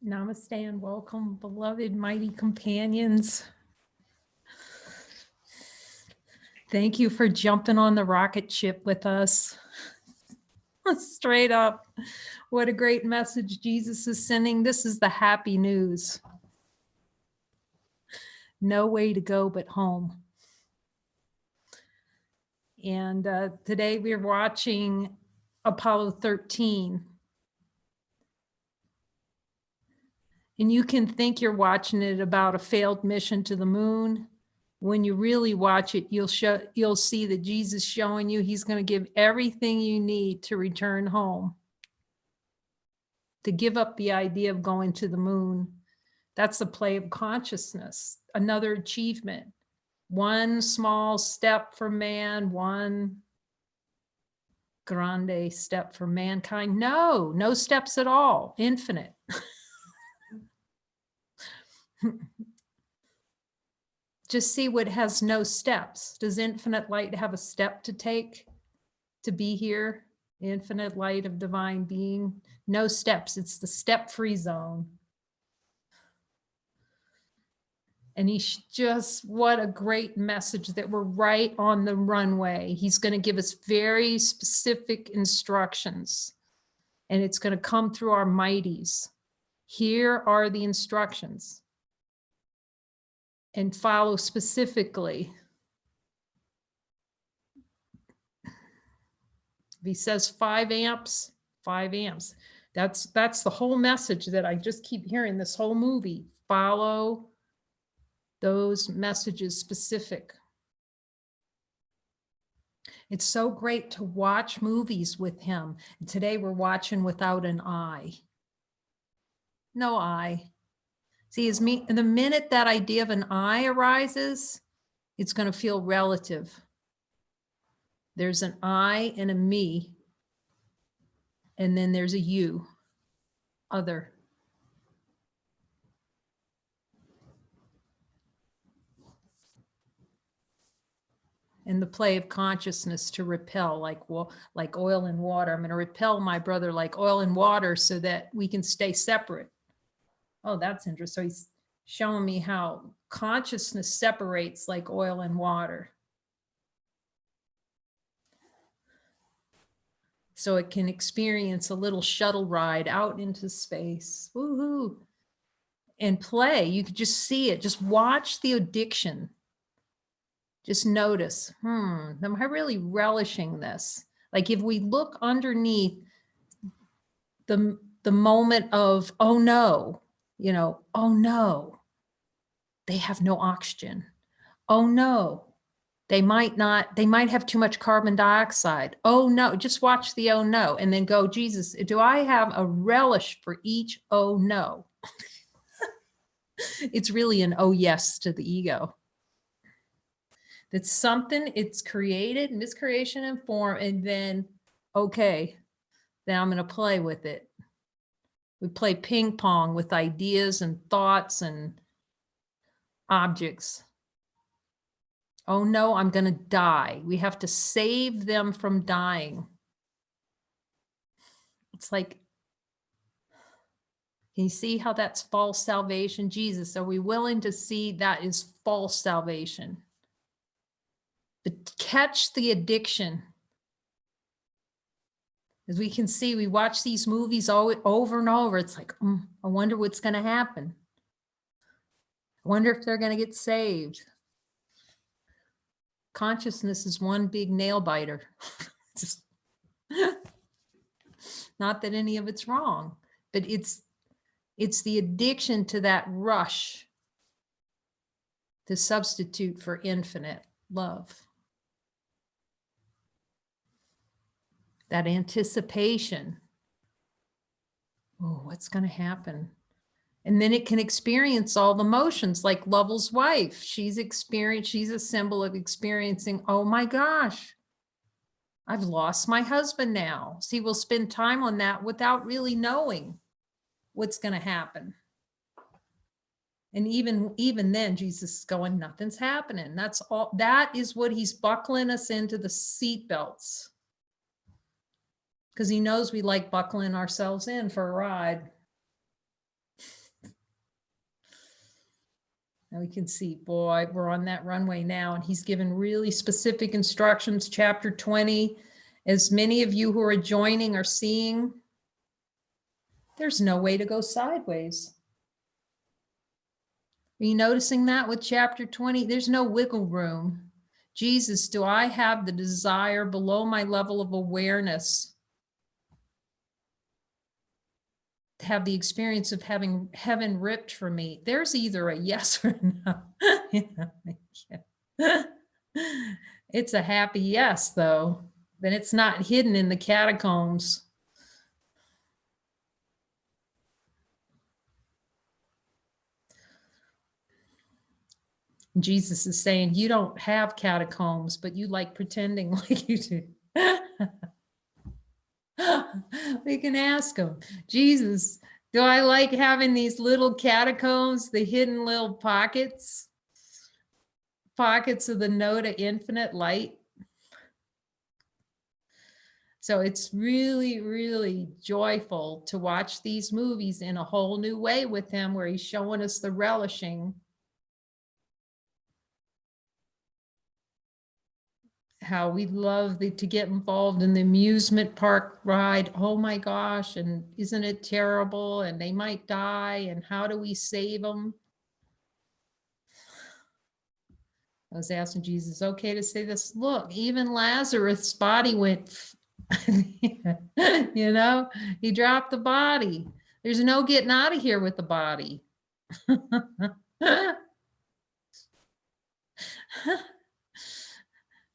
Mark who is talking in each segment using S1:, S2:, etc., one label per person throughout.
S1: Namaste and welcome, beloved mighty companions. Thank you for jumping on the rocket ship with us. Straight up. What a great message Jesus is sending. This is the happy news. No way to go but home. And today we're watching Apollo 13. And you can think you're watching it about a failed mission to the moon. When you really watch it, you'll see that Jesus showing you he's going to give everything you need to return home. To give up the idea of going to the moon. That's the play of consciousness, another achievement. One small step for man, one grande step for mankind. No steps at all, infinite. Just see what has no steps. Does infinite light have a step to take to be here? Infinite light of divine being, no steps. It's the step-free zone. And he's just, what a great message that we're right on the runway. He's going to give us very specific instructions, and it's going to come through our mighties. Here are the instructions. And follow specifically. If he says 5 amps, 5 amps. That's the whole message that I just keep hearing this whole movie. Follow those messages specific. It's so great to watch movies with him. And today we're watching without an eye. No eye. See, the minute that idea of an I arises, it's going to feel relative. There's an I and a me, and then there's a you, other. And the play of consciousness to repel, like oil and water. I'm going to repel my brother like oil and water so that we can stay separate. Oh, that's interesting. So he's showing me how consciousness separates like oil and water. So it can experience a little shuttle ride out into space. Woohoo. And play. You could just see it. Just watch the addiction. Just notice, am I really relishing this? Like if we look underneath the moment of, oh no, oh no, they have no oxygen. Oh no, they might have too much carbon dioxide. Oh no, just watch the oh no and then go, Jesus, do I have a relish for each oh no? It's really an oh yes to the ego. That's something it's created, miscreation and form, and then, okay, then I'm going to play with it. We play ping pong with ideas and thoughts and objects. Oh no, I'm going to die. We have to save them from dying. It's like, can you see how that's false salvation? Jesus, are we willing to see that is false salvation? But catch the addiction. As we can see, we watch these movies over and over. It's like, I wonder what's going to happen. I wonder if they're going to get saved. Consciousness is one big nail biter. Just, not that any of it's wrong, but it's the addiction to that rush to substitute for infinite love. That anticipation. Oh, what's going to happen? And then it can experience all the emotions, like Lovell's wife. She's a symbol of experiencing, oh my gosh, I've lost my husband now. See, we'll spend time on that without really knowing what's going to happen. And even then, Jesus is going, nothing's happening. That's all. That is what he's buckling us into the seat belts. Because he knows we like buckling ourselves in for a ride. Now we can see, boy, we're on that runway now, and he's given really specific instructions. Chapter 20, as many of you who are joining are seeing, there's no way to go sideways. Are you noticing that with chapter 20? There's no wiggle room. Jesus, do I have the desire below my level of awareness to have the experience of having heaven ripped for me? There's either a yes or no. It's a happy yes, though. Then it's not hidden in the catacombs. Jesus is saying, you don't have catacombs, but you like pretending like you do. We can ask him, Jesus, do I like having these little catacombs, the hidden little pockets of the no to infinite light? So it's really, really joyful to watch these movies in a whole new way with him, where he's showing us the relishing, how we love to get involved in the amusement park ride. Oh my gosh, and isn't it terrible? And they might die, and how do we save them? I was asking Jesus, okay to say this, look, even Lazarus' body went, you know, he dropped the body. There's no getting out of here with the body.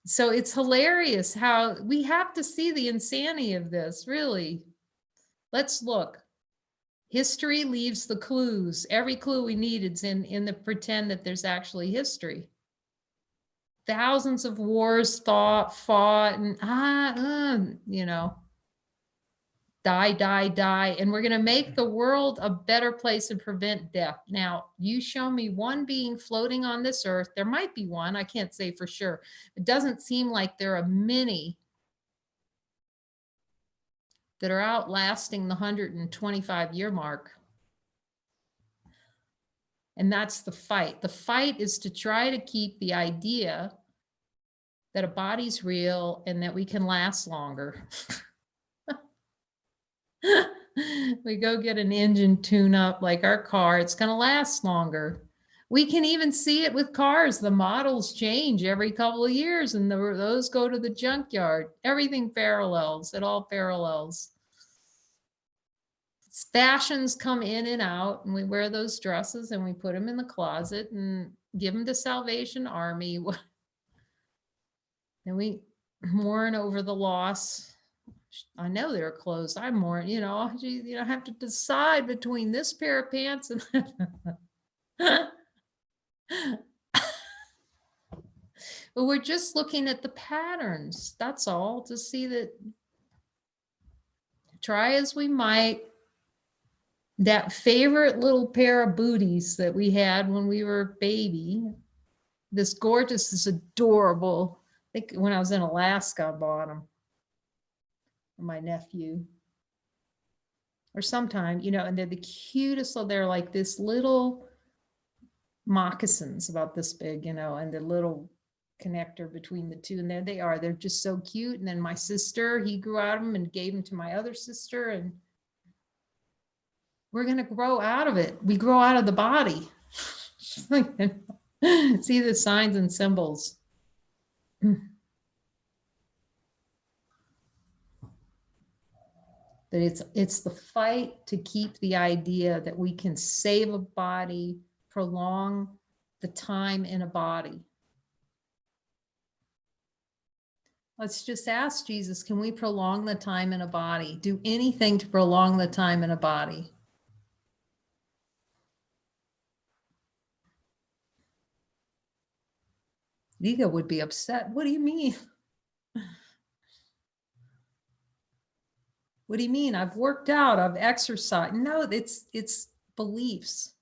S1: So it's hilarious how we have to see the insanity of this, really. Let's look. History leaves the clues. Every clue we need is in the pretend that there's actually history. Thousands of wars fought, and you know, die. And we're going to make the world a better place and prevent death. Now, you show me one being floating on this earth. There might be one. I can't say for sure. It doesn't seem like there are many that are outlasting the 125-year mark. And that's the fight. The fight is to try to keep the idea that a body's real and that we can last longer. We go get an engine tune up like our car, it's going to last longer. We can even see it with cars. The models change every couple of years, and those go to the junkyard. Everything parallels. It all parallels. Fashions come in and out, and we wear those dresses and we put them in the closet and give them to Salvation Army. And we mourn over the loss. I know they're closed. I mourn, you know, I have to decide between this pair of pants and but we're just looking at the patterns. That's all, to see that, try as we might, that favorite little pair of booties that we had when we were a baby, this gorgeous, this adorable, I think when I was in Alaska, I bought them for my nephew. Or sometime, you know, and they're the cutest. So they're like this little moccasins about this big, you know, and the little connector between the two. And there they are. They're just so cute. And then my sister, he grew out of them and gave them to my other sister. And we're going to grow out of it. We grow out of the body. See the signs and symbols. That it's the fight to keep the idea that we can save a body, prolong the time in a body. Let's just ask Jesus, can we prolong the time in a body? Do anything to prolong the time in a body? Ego would be upset. What do you mean? What do you mean? I've worked out, I've exercised. No, it's beliefs.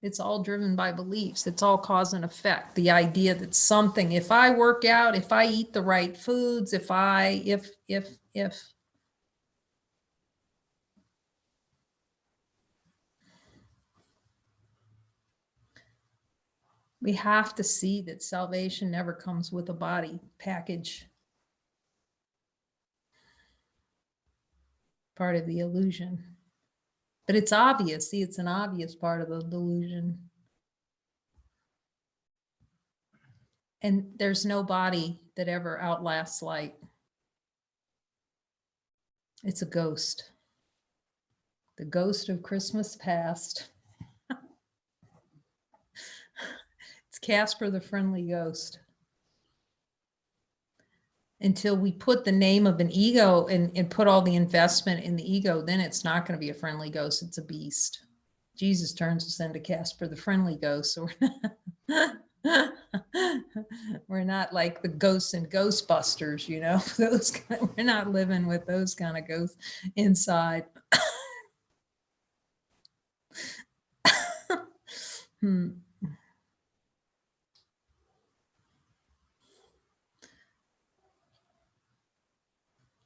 S1: It's all driven by beliefs. It's all cause and effect. The idea that something, if I work out, if I eat the right foods, if. We have to see that salvation never comes with a body package. Part of the illusion. But it's obvious. See, it's an obvious part of the delusion. And there's no body that ever outlasts light. It's a ghost. The ghost of Christmas past. It's Casper the Friendly Ghost. Until we put the name of an ego and put all the investment in the ego, then it's not going to be a friendly ghost. It's a beast. Jesus turns us into Casper the Friendly Ghost. So we're not like the ghosts in Ghostbusters, you know. We're not living with those kind of ghosts inside.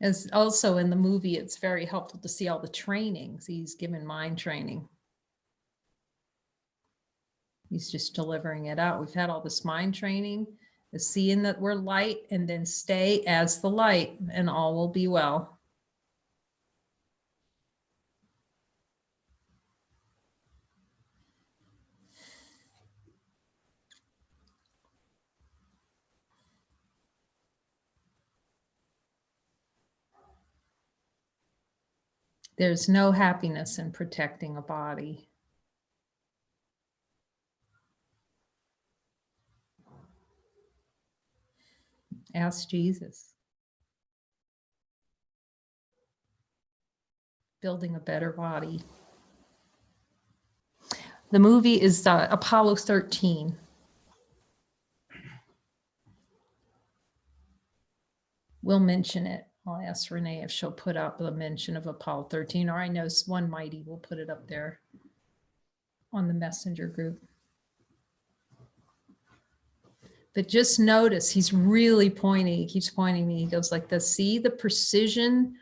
S1: As also in the movie, it's very helpful to see all the trainings. He's given mind training. He's just delivering it out. We've had all this mind training, the seeing that we're light, and then stay as the light, and all will be well. There's no happiness in protecting a body. Ask Jesus. Building a better body. The movie is Apollo 13. We'll mention it. I'll ask Renee if she'll put up the mention of Apollo 13, or I know One Mighty will put it up there on the messenger group. But just notice, he's really pointing, he keeps pointing me, he goes like this, see the precision?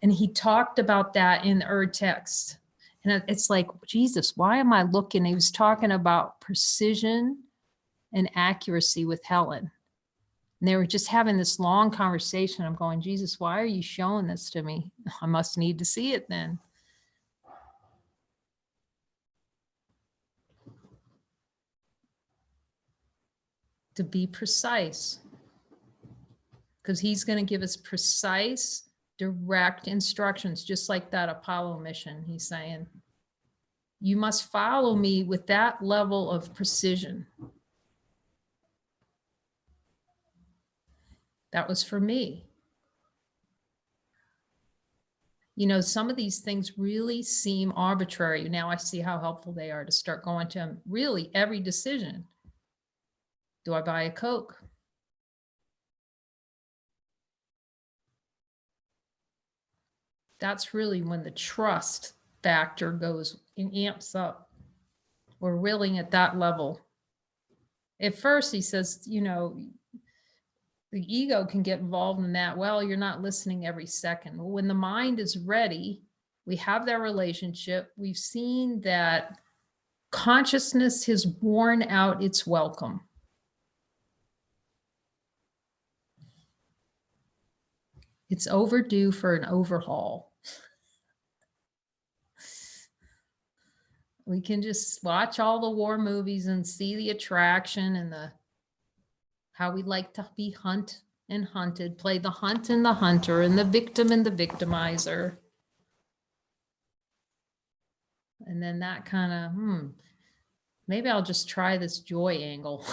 S1: And he talked about that in the text. And it's like, Jesus, why am I looking? He was talking about precision and accuracy with Helen. And they were just having this long conversation. I'm going, Jesus, why are you showing this to me? I must need to see it then. To be precise. Because he's going to give us precise, direct instructions, just like that Apollo mission. He's saying, you must follow me with that level of precision. That was for me. You know, some of these things really seem arbitrary. Now I see how helpful they are to start going to them. Really, every decision. Do I buy a Coke? That's really when the trust factor goes and amps up. We're really at that level. At first, he says, you know, the ego can get involved in that. Well, you're not listening every second. When the mind is ready, we have that relationship. We've seen that consciousness has worn out its welcome. It's overdue for an overhaul. We can just watch all the war movies and see the attraction and the how we like to be hunt and hunted, play the hunt and the hunter and the victim and the victimizer. And then that kind of, maybe I'll just try this joy angle.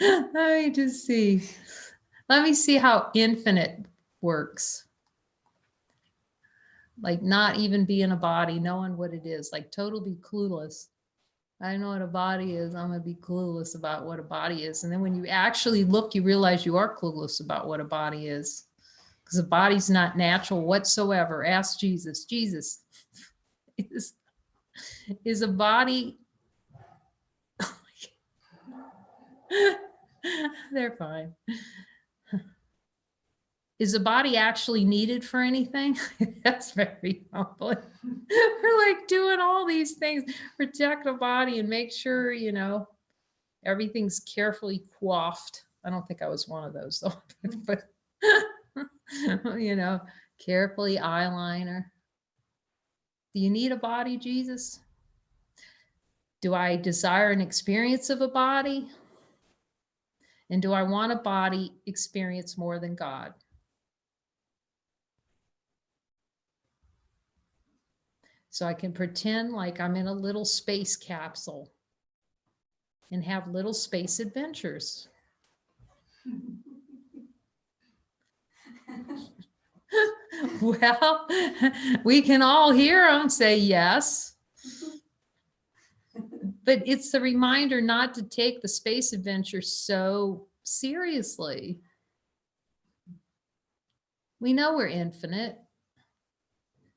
S1: Let me just see. Let me see how infinite works. Like not even being a body, knowing what it is, like totally clueless. I know what a body is. I'm going to be clueless about what a body is. And then when you actually look, you realize you are clueless about what a body is. Because a body's not natural whatsoever. Ask Jesus. Jesus, is a body... They're fine. Is the body actually needed for anything? That's very humbling. We're like doing all these things, protect the body and make sure, everything's carefully coiffed. I don't think I was one of those though, but carefully eyeliner. Do you need a body, Jesus? Do I desire an experience of a body? And do I want a body experience more than God? So I can pretend like I'm in a little space capsule and have little space adventures. Well, we can all hear them say yes. But it's the reminder not to take the space adventure so seriously. We know we're infinite.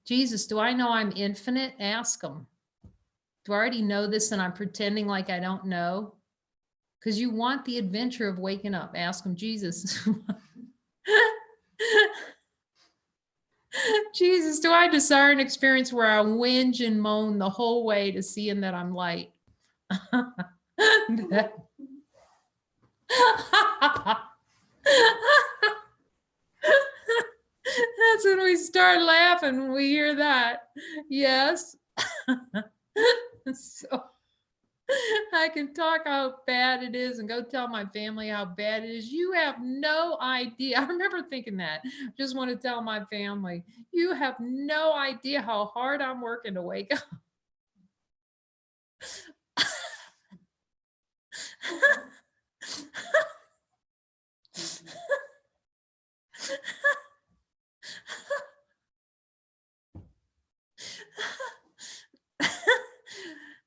S1: Jesus, do I know I'm infinite? Ask him. Do I already know this and I'm pretending like I don't know? Because you want the adventure of waking up. Ask him, Jesus. Jesus, do I desire an experience where I whinge and moan the whole way to seeing that I'm light? That's when we start laughing when we hear that. Yes. So I can talk how bad it is and go tell my family how bad it is. You have no idea. I remember thinking that. Just want to tell my family, you have no idea how hard I'm working to wake up.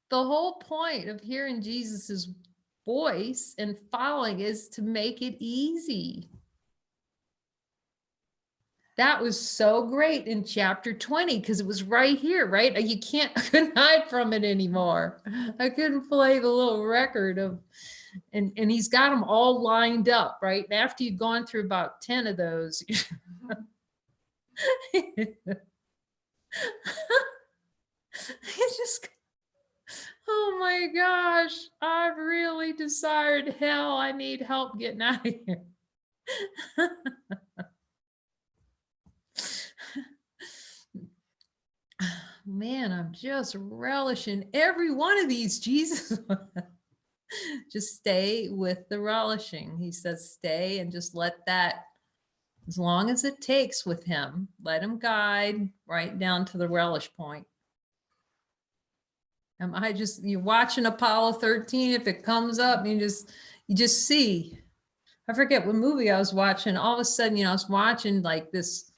S1: The whole point of hearing Jesus's voice and following is to make it easy. That was so great in chapter 20 because it was right here, right? I couldn't hide from it anymore. I couldn't play the little record of, and he's got them all lined up, right? And after you've gone through about 10 of those, it's just, oh my gosh, I've really desired hell. I need help getting out of here. Man, I'm just relishing every one of these, Jesus. Just stay with the relishing. He says, stay and just let that, as long as it takes with him, let him guide right down to the relish point. You're watching Apollo 13, if it comes up, you just see, I forget what movie I was watching. All of a sudden, I was watching like this,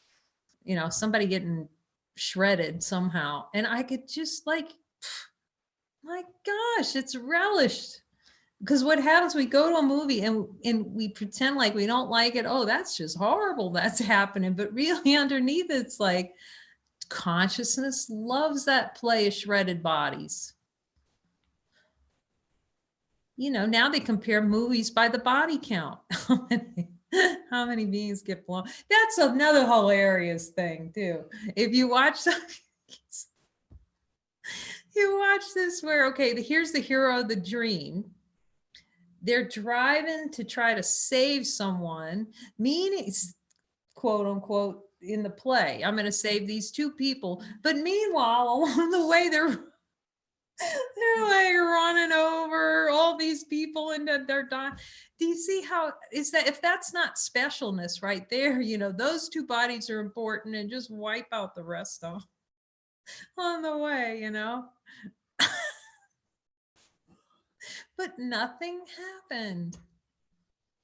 S1: somebody getting shredded somehow. And I could just like, my gosh, it's relished. Because what happens, we go to a movie and we pretend like we don't like it. Oh, that's just horrible. That's happening. But really underneath, it's like consciousness loves that play of shredded bodies. Now they compare movies by the body count. How many beings get blown? That's another hilarious thing too. If you watch this where, okay, here's the hero of the dream. They're driving to try to save someone, meaning, quote unquote, in the play, I'm going to save these two people. But meanwhile, along the way, they're like running over all these people and they're dying. Do you see how is that? If that's not specialness right there, those two bodies are important and just wipe out the rest of them on the way, But nothing happened.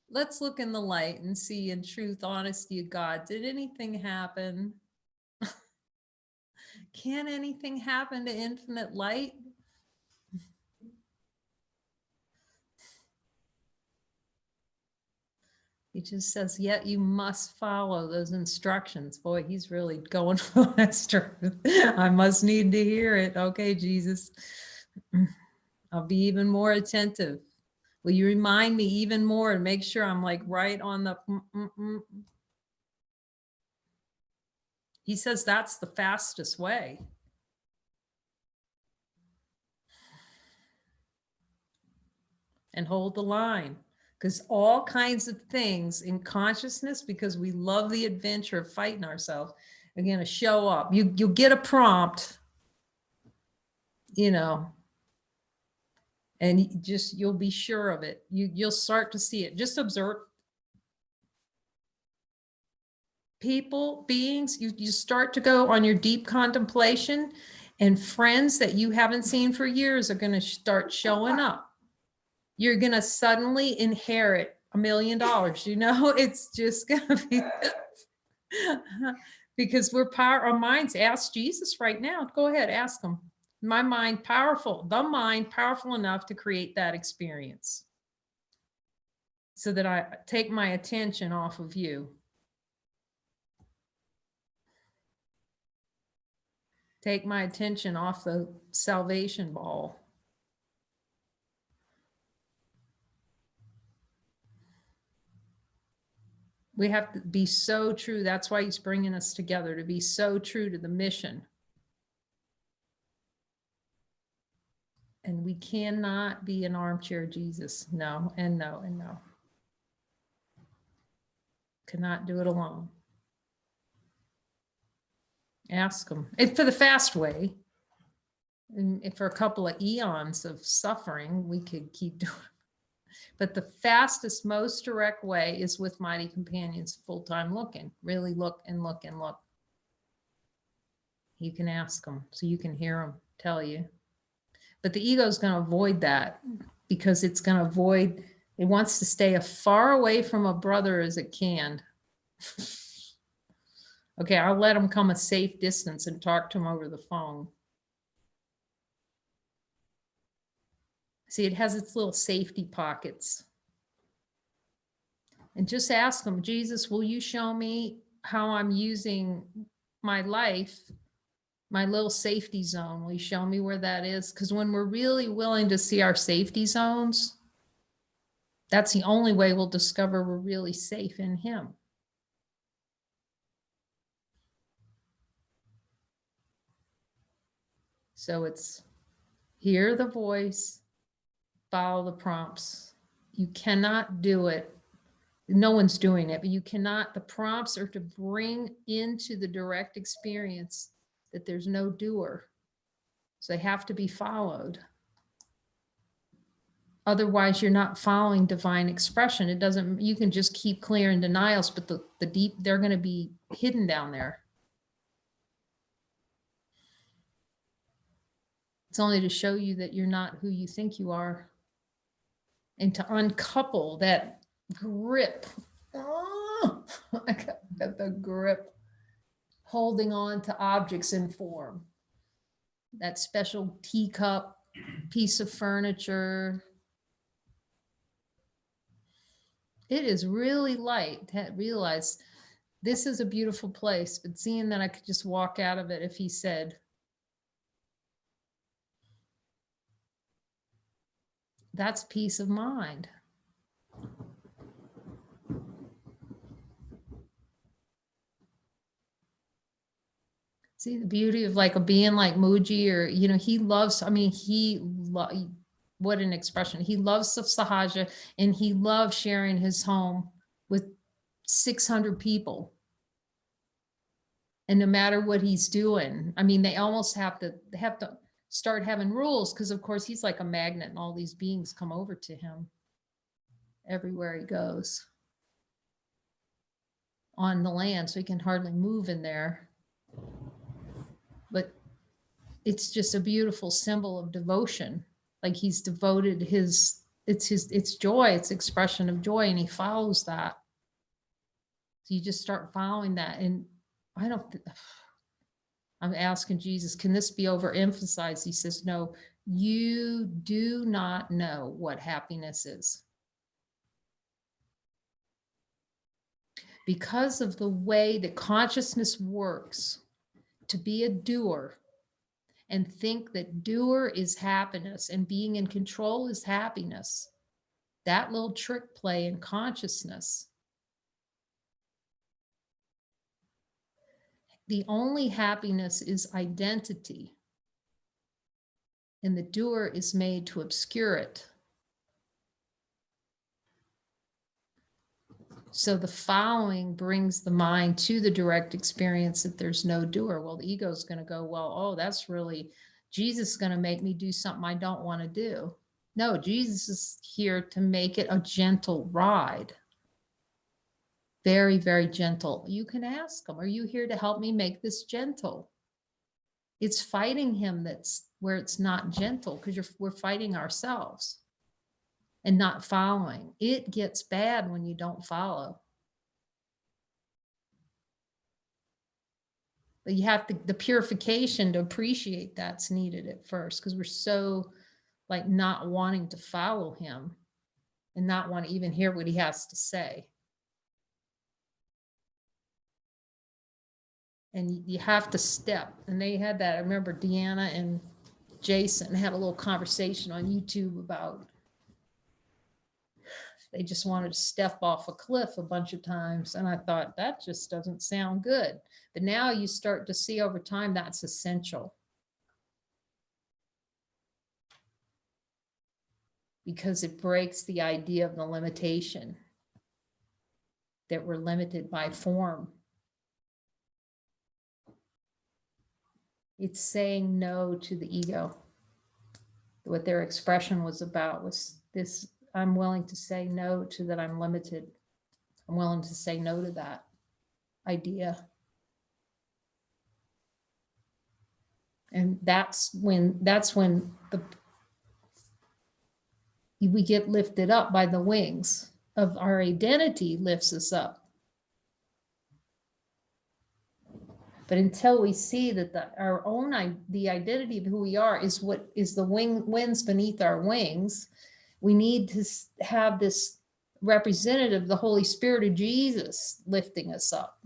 S1: Let's look in the light and see in truth, honesty of God, did anything happen? Can anything happen to infinite light? He just says, yet you must follow those instructions. Boy, he's really going for that truth. I must need to hear it. Okay, Jesus. I'll be even more attentive. Will you remind me even more and make sure I'm like right on the He says that's the fastest way. And hold the line, because all kinds of things in consciousness, because we love the adventure of fighting ourselves, are going to show up. You'll get a prompt, you know, and you'll be sure of it. You'll start to see it. Just observe people, beings. You start to go on your deep contemplation, and friends that you haven't seen for years are going to start showing up. You're going to suddenly inherit $1 million. You know, it's just going to be because our minds. Ask Jesus right now. Go ahead, ask him. My mind powerful, the mind powerful enough to create that experience so that I take my attention off of you. Take my attention off the salvation ball. We have to be so true. That's why he's bringing us together, to be so true to the mission. And we cannot be an armchair Jesus. No, and no, and no. Cannot do it alone. Ask him. If for the fast way, and if for a couple of eons of suffering, we could keep doing it. But the fastest, most direct way is with Mighty Companions, full-time looking. Really look and look and look. You can ask them, so you can hear them tell you. But the ego is going to avoid that, because it's going to avoid, it wants to stay as far away from a brother as it can. Okay, I'll let him come a safe distance and talk to him over the phone. See, it has its little safety pockets. And just ask him, Jesus, will you show me how I'm using my life, my little safety zone? Will you show me where that is? Because when we're really willing to see our safety zones, that's the only way we'll discover we're really safe in him. So it's hear the voice, follow the prompts. You cannot do it. No one's doing it, but you cannot. The prompts are to bring into the direct experience that there's no doer. So they have to be followed. Otherwise, you're not following divine expression. It doesn't, you can just keep clearing denials, but the deep, they're going to be hidden down there. It's only to show you that you're not who you think you are, and to uncouple that grip. Oh, I got the grip, holding on to objects in form. That special teacup, piece of furniture. It is really light to realize this is a beautiful place, but seeing that I could just walk out of it if he said, that's peace of mind. See the beauty of like a being like Muji, or, you know, he loves, I mean, what an expression. He loves the Sahaja, and he loves sharing his home with 600 people. And no matter what he's doing, I mean, they almost have to start having rules, because of course he's like a magnet and all these beings come over to him everywhere he goes on the land, so he can hardly move in there. But it's just a beautiful symbol of devotion. Like he's devoted it's joy, it's expression of joy, and he follows that. So you just start following that. And I'm asking Jesus, can this be overemphasized? He says, no, you do not know what happiness is. Because of the way that consciousness works, to be a doer and think that doer is happiness and being in control is happiness, that little trick play in consciousness, the only happiness is identity, and the doer is made to obscure it. So the following brings the mind to the direct experience that there's no doer. Well, the ego is going to go, well, oh, that's really, Jesus is going to make me do something I don't want to do. No, Jesus is here to make it a gentle ride. Very, very gentle. You can ask him, are you here to help me make this gentle? It's fighting him that's where it's not gentle, because we're fighting ourselves and not following. It gets bad when you don't follow. But you have to, the purification to appreciate that's needed at first, because we're so like not wanting to follow him and not want to even hear what he has to say. And you have to step. And they had that. I remember Deanna and Jason had a little conversation on YouTube about they just wanted to step off a cliff a bunch of times. And I thought, that just doesn't sound good. But now you start to see over time that's essential. Because it breaks the idea of the limitation, that we're limited by form. It's saying no to the ego. What their expression was about was this: I'm willing to say no to that I'm limited. I'm willing to say no to that idea. And that's when we get lifted up by the wings of our identity, lifts us up. But until we see that the identity of who we are is what is the winds beneath our wings, we need to have this representative, the Holy Spirit of Jesus, lifting us up.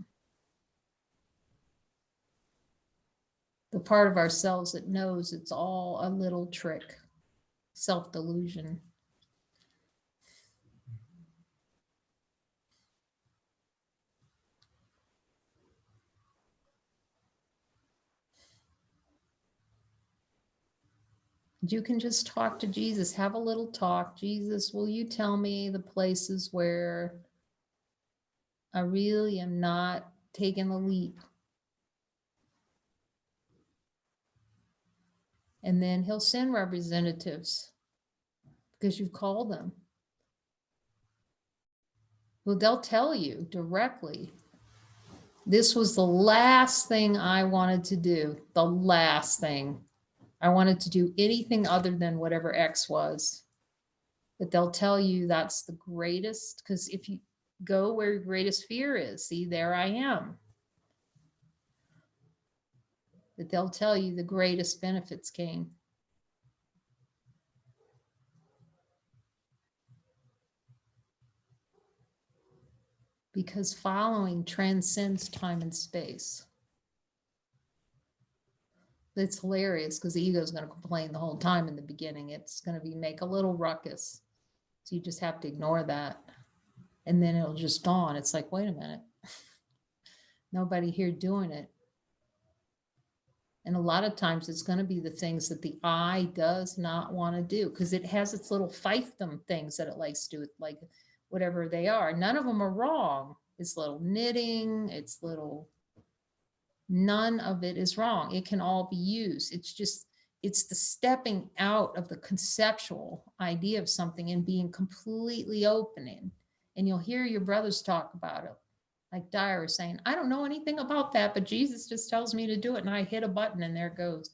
S1: The part of ourselves that knows it's all a little trick, self-delusion. You can just talk to Jesus, have a little talk. Jesus, will you tell me the places where I really am not taking the leap? And then he'll send representatives because you've called them. Well, they'll tell you directly, this was the last thing I wanted to do, the last thing. I wanted to do anything other than whatever X was. But they'll tell you that's the greatest, because if you go where your greatest fear is, see, there I am. But they'll tell you the greatest benefits came. Because following transcends time and space. It's hilarious because the ego is going to complain the whole time in the beginning. It's going to make a little ruckus. So you just have to ignore that. And then it'll just dawn. It's like, wait a minute. Nobody here doing it. And a lot of times it's going to be the things that the I does not want to do, because it has its little fiefdom things that it likes to do, like whatever they are. None of them are wrong. It's little knitting. It's little... None of it is wrong. It can all be used. It's just, it's the stepping out of the conceptual idea of something and being completely open. And you'll hear your brothers talk about it. Like Dyer was saying, I don't know anything about that, but Jesus just tells me to do it. And I hit a button and there it goes.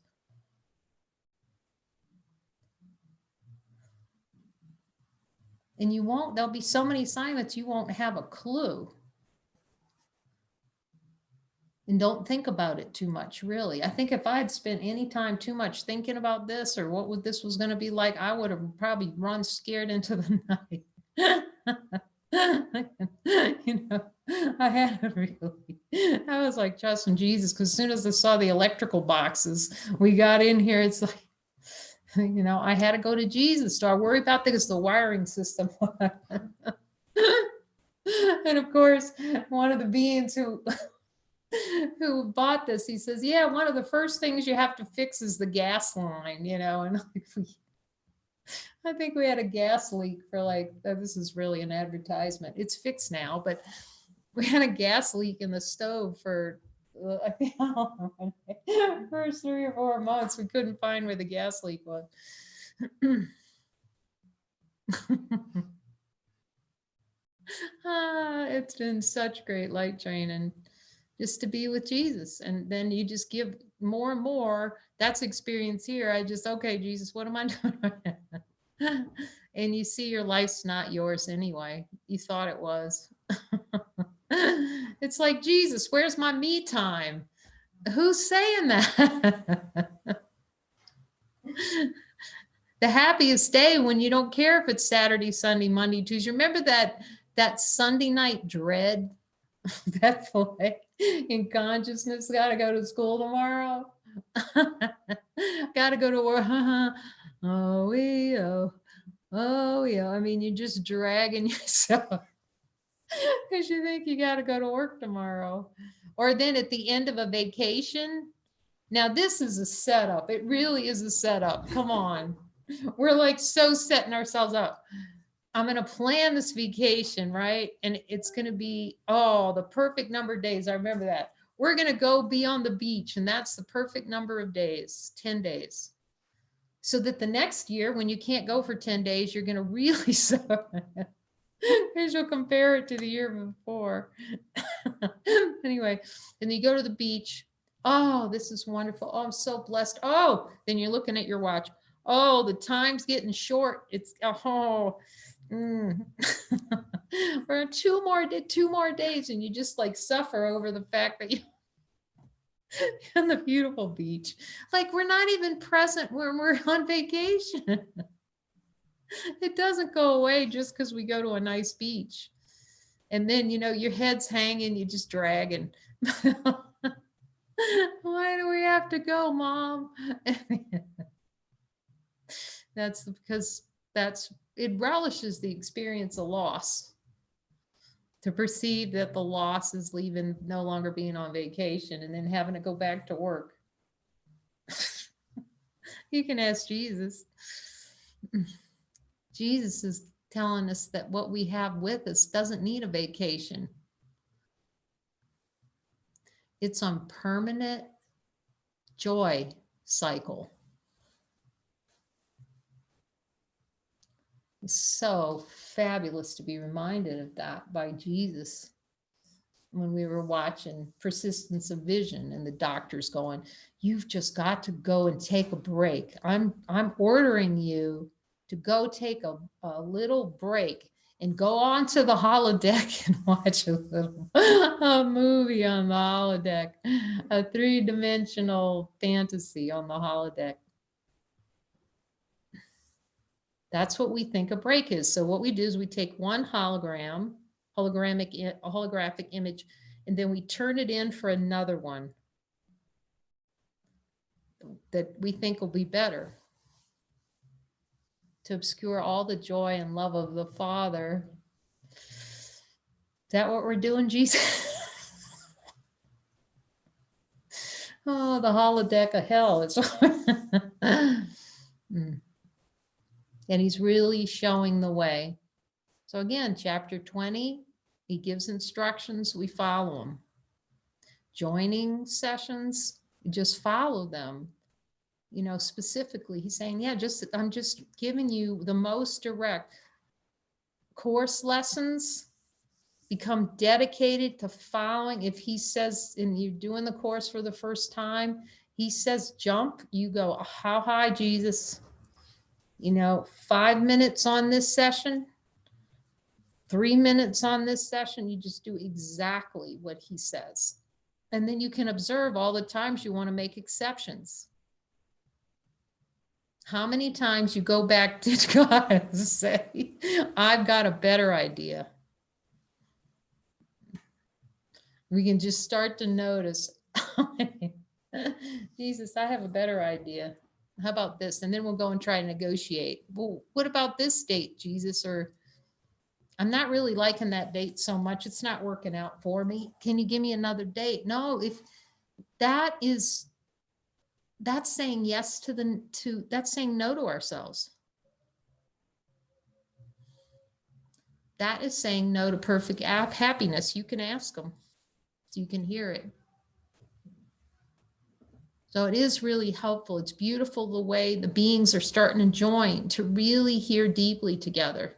S1: And you won't, there'll be so many assignments, you won't have a clue. And don't think about it too much, really. I think if I had spent any time too much thinking about this or what this was going to be like, I would have probably run scared into the night. You know, I had to really, I was like, trusting Jesus, because as soon as I saw the electrical boxes, we got in here, it's like, you know, I had to go to Jesus. So I worry about this, the wiring system. And of course, one of the beings who who bought this, he says, yeah, one of the first things you have to fix is the gas line, you know, and I think we had a gas leak for like, this is really an advertisement. It's fixed now, but we had a gas leak in the stove for I think first 3 or 4 months. We couldn't find where the gas leak was. It's been such great light training just to be with Jesus. And then you just give more and more. That's experience here. I just, okay, Jesus, what am I doing? And you see your life's not yours anyway. You thought it was. It's like, Jesus, where's my me time? Who's saying that? The happiest day when you don't care if it's Saturday, Sunday, Monday, Tuesday. Remember that Sunday night dread? That boy in consciousness got to go to school tomorrow. Got to go to work. Oh, yeah. I mean, you're just dragging yourself because you think you got to go to work tomorrow. Or then at the end of a vacation. Now, this is a setup. It really is a setup. Come on. We're like so setting ourselves up. I'm going to plan this vacation, right? And it's going to be, the perfect number of days. I remember that. We're going to go be on the beach, and that's the perfect number of days, 10 days. So that the next year, when you can't go for 10 days, you're going to really suffer. Because you'll compare it to the year before. Anyway, and you go to the beach. Oh, this is wonderful. Oh, I'm so blessed. Oh, then you're looking at your watch. Oh, the time's getting short. It's Or 2 more days, and you just like suffer over the fact that you on the beautiful beach. Like we're not even present when we're on vacation. It doesn't go away just because we go to a nice beach. And then, your head's hanging, you just dragging. Why do we have to go, Mom? That's because it relishes the experience of loss. To perceive that the loss is leaving, no longer being on vacation, and then having to go back to work. You can ask Jesus. Jesus is telling us that what we have with us doesn't need a vacation. It's on permanent joy cycle. It's so fabulous to be reminded of that by Jesus when we were watching Persistence of Vision, and the doctor's going, you've just got to go and take a break. I'm ordering you to go take a little break and go on to the holodeck and watch a movie on the holodeck, a 3-dimensional fantasy on the holodeck. That's what we think a break is. So what we do is we take one holographic image, and then we turn it in for another one that we think will be better, to obscure all the joy and love of the Father. Is that what we're doing, Jesus? Oh, the holodeck of hell. And he's really showing the way. So again, chapter 20, he gives instructions, we follow them. Joining sessions, just follow them. Specifically, he's saying, I'm just giving you the most direct course lessons. Become dedicated to following. If he says, and you're doing the course for the first time, he says jump, you go, how high, Jesus? 5 minutes on this session, 3 minutes on this session, you just do exactly what he says. And then you can observe all the times you want to make exceptions. How many times you go back to God and say, I've got a better idea. We can just start to notice, Jesus, I have a better idea. How about this? And then we'll go and try to negotiate. Well, what about this date, Jesus? Or I'm not really liking that date so much. It's not working out for me. Can you give me another date? No, if that is, that's saying yes to that's saying no to ourselves. That is saying no to perfect happiness. You can ask them. You can hear it. So it is really helpful. It's beautiful the way the beings are starting to join to really hear deeply together.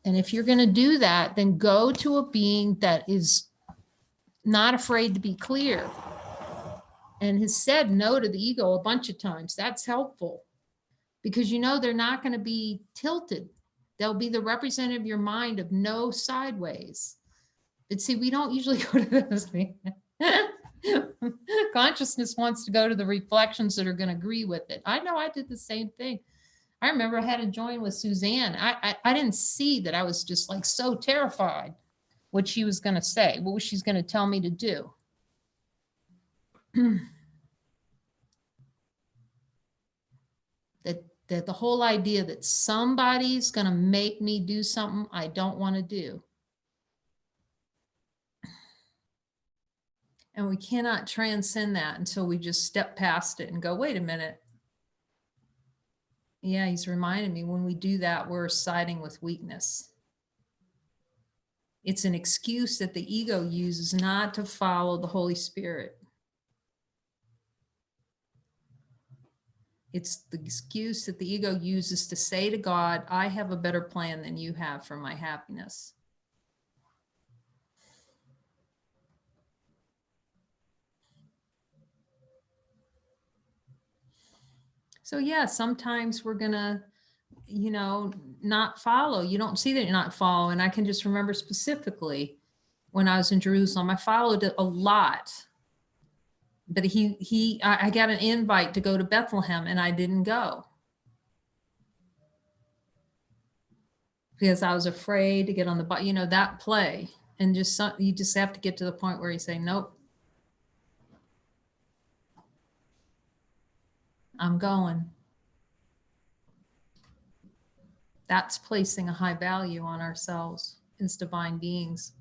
S1: And if you're going to do that, then go to a being that is not afraid to be clear and has said no to the ego a bunch of times. That's helpful because you know they're not going to be tilted. They'll be the representative of your mind of no sideways. But see, we don't usually go to those. Consciousness wants to go to the reflections that are going to agree with it. I know I did the same thing. I remember I had to join with Suzanne. I didn't see that. I was just like so terrified what she was going to say, what was she going to tell me to do. that the whole idea that somebody's going to make me do something I don't want to do. And we cannot transcend that until we just step past it and go, wait a minute. Yeah, he's reminding me when we do that, we're siding with weakness. It's an excuse that the ego uses not to follow the Holy Spirit. It's the excuse that the ego uses to say to God, I have a better plan than you have for my happiness. So yeah, sometimes we're going to, not follow. You don't see that you're not following. I can just remember specifically when I was in Jerusalem, I followed it a lot. But I got an invite to go to Bethlehem and I didn't go. Because I was afraid to get on the, that play. And you just have to get to the point where you say, nope, I'm going. That's placing a high value on ourselves as divine beings.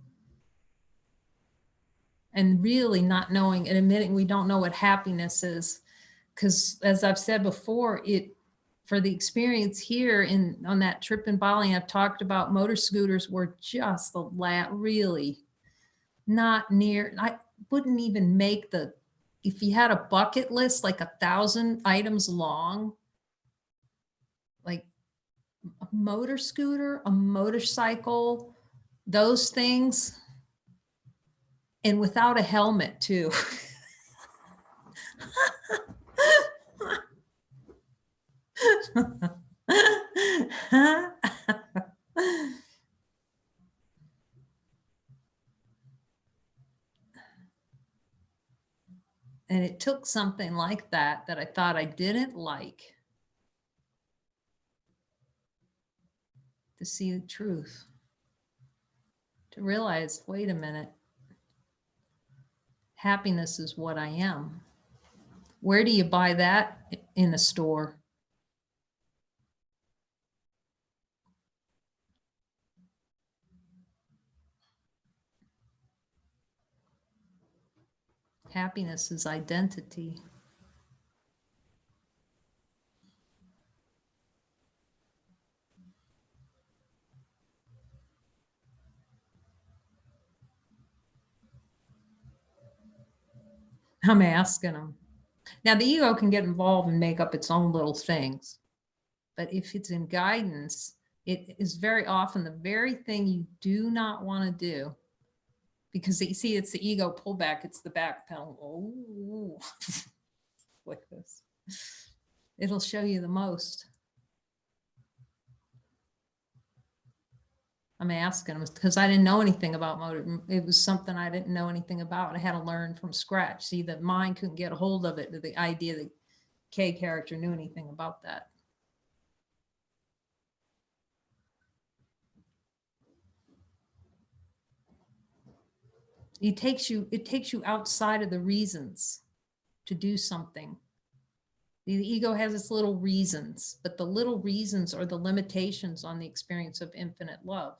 S1: And really not knowing and admitting we don't know what happiness is. Because as I've said before, for the experience here on that trip in Bali, I've talked about motor scooters were just really not near. I wouldn't even make if you had a bucket list, like 1,000 items long, like a motor scooter, a motorcycle, those things, and without a helmet too. And it took something like that I thought I didn't like to see the truth, to realize, wait a minute, happiness is what I am. Where do you buy that in a store? Happiness is identity. I'm asking them. Now, the ego can get involved and make up its own little things. But if it's in guidance, it is very often the very thing you do not want to do. Because you see, it's the ego pullback. It's the back pedal. Oh, like this. It'll show you the most. I'm asking them because I didn't know anything about motor. It was something I didn't know anything about. I had to learn from scratch. See, the mind couldn't get a hold of it. The idea that Kay character knew anything about that. It takes you outside of the reasons to do something. The ego has its little reasons, but the little reasons are the limitations on the experience of infinite love.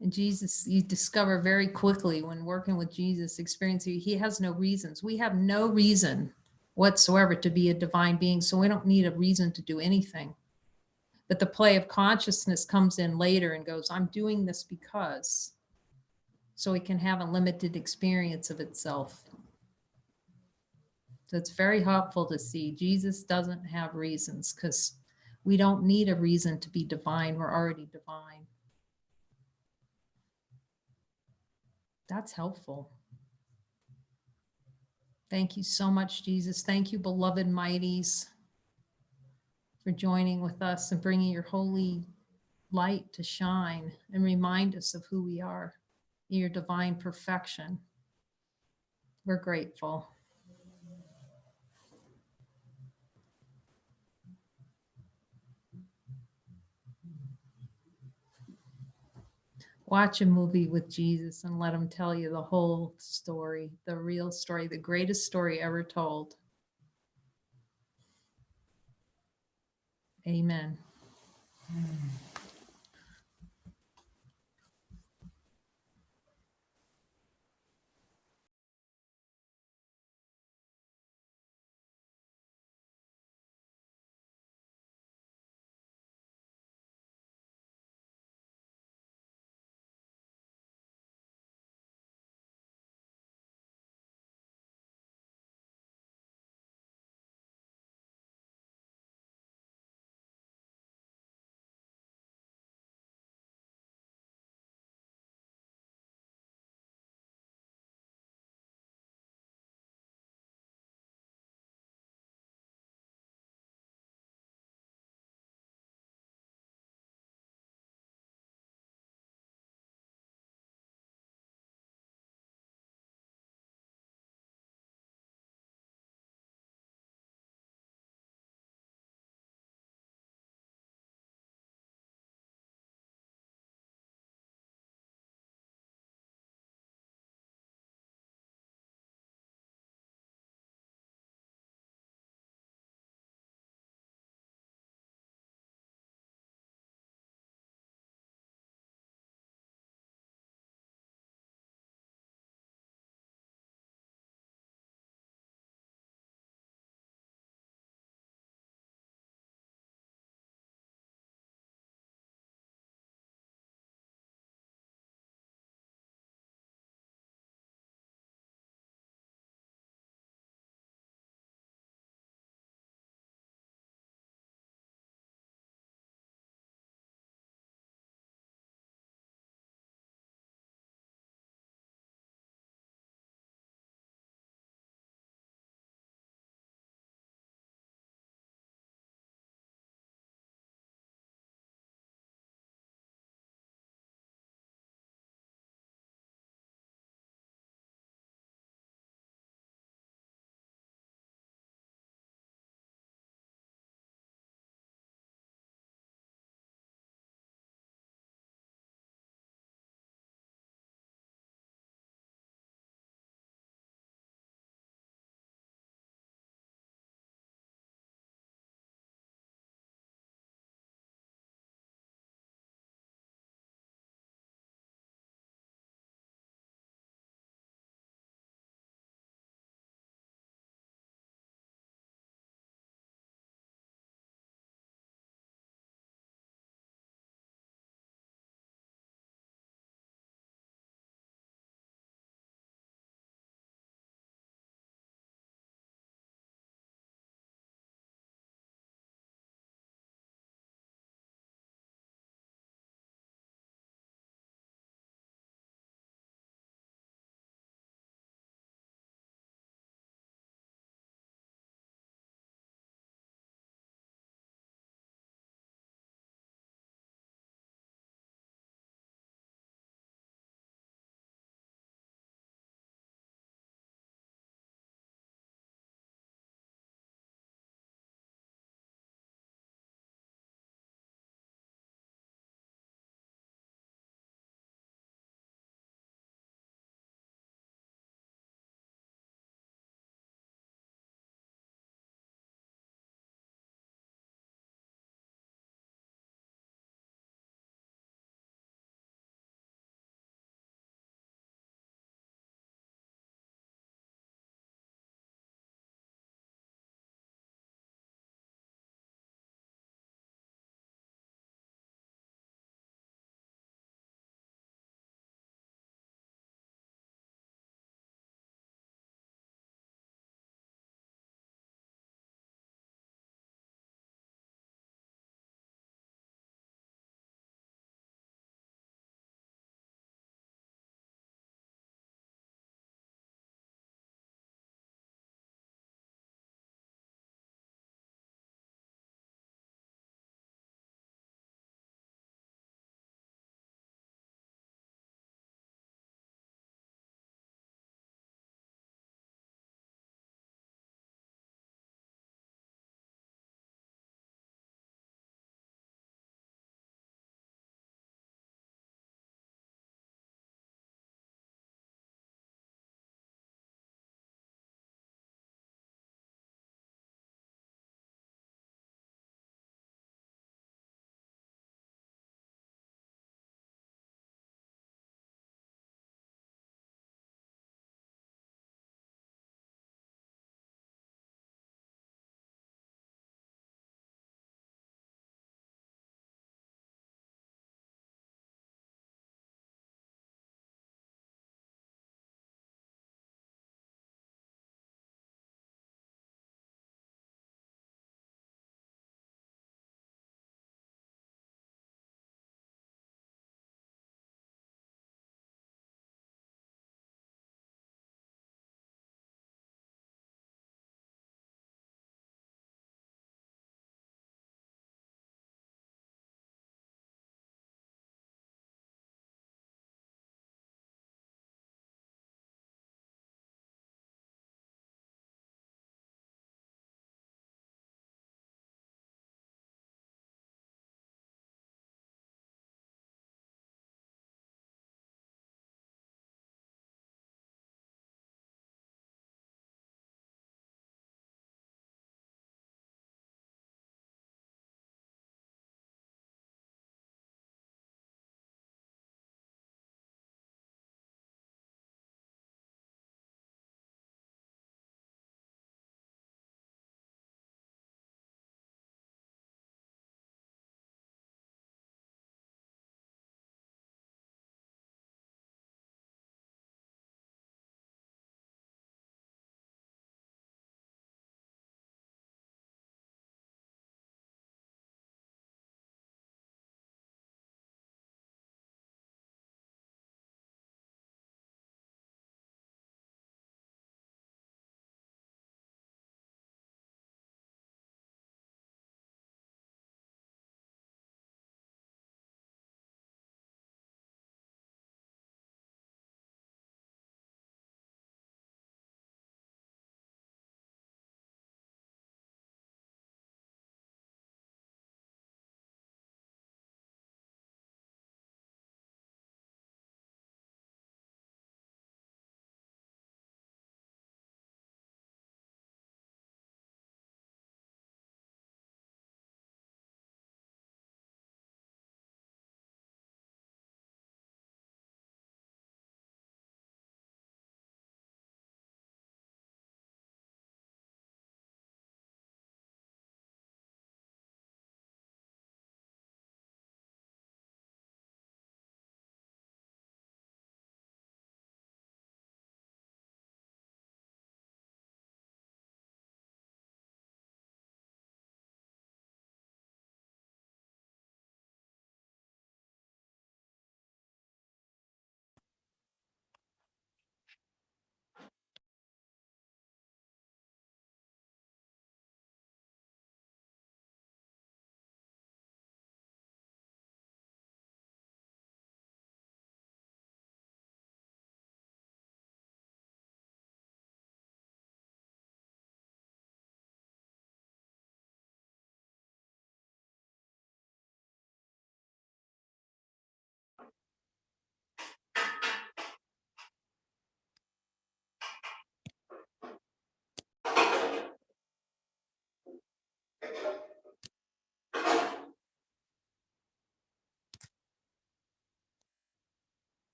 S1: And Jesus, you discover very quickly when working with Jesus, experiencing, he has no reasons. We have no reason whatsoever to be a divine being, so we don't need a reason to do anything. But the play of consciousness comes in later and goes, I'm doing this because, so it can have a limited experience of itself. So it's very helpful to see Jesus doesn't have reasons, because we don't need a reason to be divine. We're already divine. That's helpful. Thank you so much, Jesus. Thank you, beloved mighties, for joining with us and bringing your holy light to shine and remind us of who we are, your divine perfection. We're grateful. Watch a movie with Jesus and let him tell you the whole story, the real story, the greatest story ever told. Amen.